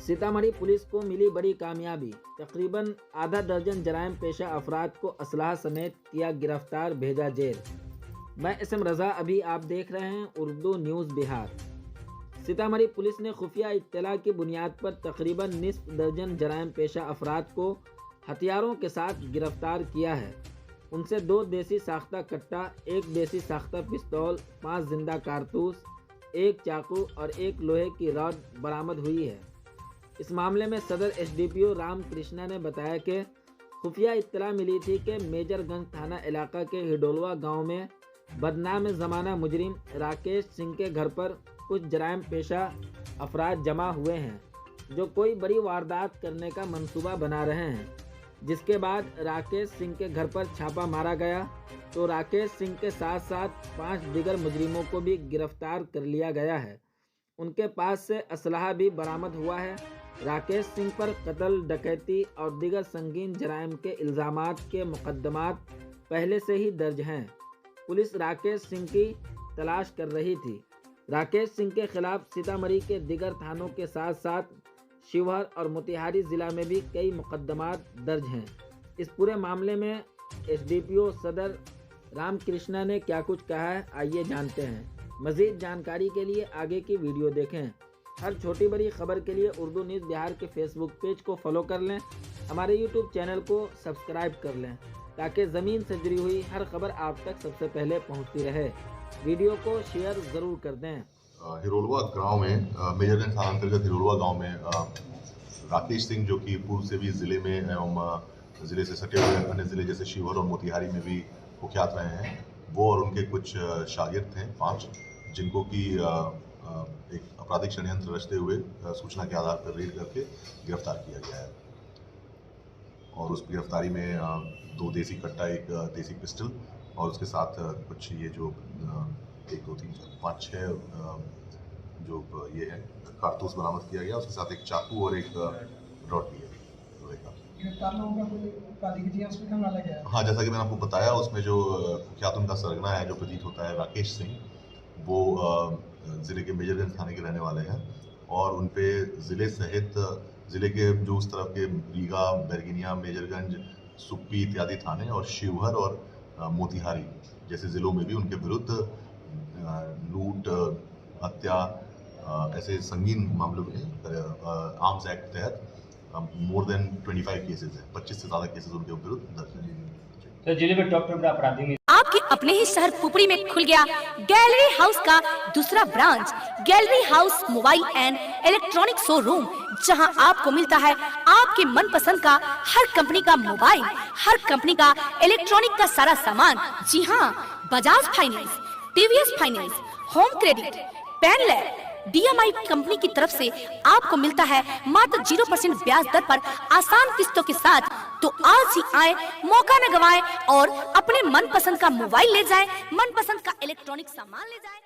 Sitamarhi police को मिली बड़ी कामयाबी। तकरीबन आधा दर्जन जराइम पेशा अफराद को असलहा समेत किया गिरफ्तार, भेजा जेल। मैं SM रजा, अभी आप देख रहे हैं उर्दू न्यूज़ बिहार। सीतामढ़ी पुलिस ने खुफिया इत्तला की बुनियाद पर तकरीबन निस्फ दर्जन जराइम पेशा अफराद को हथियारों के साथ गिरफ्तार किया है। उनसे 2 देसी साख्ता कट्टा, 1 देसी साख्ता पिस्तौल, 5 जिंदा कारतूस, 1 चाकू और 1 लोहे की रॉड बरामद हुई है। इस मामले में सदर SDPO राम कृष्णा ने बताया कि खुफिया इत्तला मिली थी कि मेजरगंज थाना इलाका के हिडोलवा गांव में बदनाम ज़माना मुजरिम राकेश सिंह के घर पर कुछ जराइम पेशा अफराद जमा हुए हैं, जो कोई बड़ी वारदात करने का मंसूबा बना रहे हैं। जिसके बाद राकेश सिंह के घर पर छापा मारा गया तो राकेश सिंह के साथ साथ 5 दिगर मुजरिमों को भी गिरफ्तार कर लिया गया है। उनके पास से असलहा भी बरामद हुआ है। राकेश सिंह पर कत्ल, डकैती और दिगर संगीन जराइम के इल्ज़ामात के मुकदमात पहले से ही दर्ज हैं। पुलिस राकेश सिंह की तलाश कर रही थी। राकेश सिंह के खिलाफ सीतामढ़ी के दिगर थानों के साथ साथ शिवहर और मोतिहारी जिला में भी कई मुकदमात दर्ज हैं। इस पूरे मामले में SDPO सदर रामकृष्णा ने क्या कुछ कहा है, आइए जानते हैं। मज़ीद जानकारी के लिए आगे की वीडियो देखें। हर छोटी बड़ी खबर के लिए उर्दू न्यूज़ बिहार के फेसबुक पेज को फॉलो कर लें, हमारे YouTube चैनल को सब्सक्राइब कर लें, ताकि ज़मीन से जुड़ी हुई हर खबर आप तक सबसे पहले पहुंचती रहे। वीडियो को शेयर ज़रूर कर दें। हिरोलवा गांव में मेजरगंज थाना अंतर्गत हिरोलवा गांव में राकेश सिंह, जो कि पूर्व से भी ज़िले में एवं ज़िले से सटे हुए अन्य ज़िले जैसे शिवहर और मोतिहारी में भी कुख्यात रहे हैं, वो और उनके कुछ शागिर्द थे 5, जिनको कि एक आपराधिक षड्यंत्र रचते हुए सूचना के आधार पर रेड करके गिरफ्तार किया गया है। और उस गिरफ्तारी में 2 देसी कट्टा, 1 देसी पिस्टल और उसके साथ कुछ ये जो 1 2 3 4 5 6 जो ये है कारतूस बरामद किया गया। उसके साथ 1 चाकू और 1 रॉड भी है लोहे का। गिरफ्तार लोगों का कोई आपराधिक इतिहास में नाम डाला गया है? हाँ, जैसा कि मैंने आपको बताया, उसमें जो कुख्यात उनका सरगना है, जो प्रतीत होता है राकेश सिंह, वो ज़िले के मेजरगंज थाने के रहने वाले हैं और उन पे ज़िले सहित ज़िले के जो उस तरफ के रीगा, बैरगिनिया, मेजरगंज, सुप्पी इत्यादि थाने और शिवहर और मोतिहारी जैसे ज़िलों में भी उनके विरुद्ध लूट, हत्या ऐसे संगीन मामलों में आर्म्स एक्ट के तहत मोर देन 25 केसेस हैं, 25 से ज़्यादा केसेस उनके विरुद्ध दर्ज हैं। तो जिले में टॉप अपराधी में आपके अपने ही शहर पुपरी में खुल गया गैलरी हाउस का दूसरा branch, gallery house mobile and electronic showroom, जहां आपको मिलता है आपके मनपसंद का हर कंपनी का मोबाइल, हर कंपनी का इलेक्ट्रॉनिक का सारा सामान। जी हां, Bajaj finance, TVS finance, home credit, पेनलैब, DMI कंपनी की तरफ से आपको मिलता है मात्र 0% ब्याज दर पर आसान किस्तों के साथ। तो आज ही आए, मौका न गवाएं और अपने मनपसंद का मोबाइल ले जाएं, मनपसंद का इलेक्ट्रॉनिक सामान ले जाएं।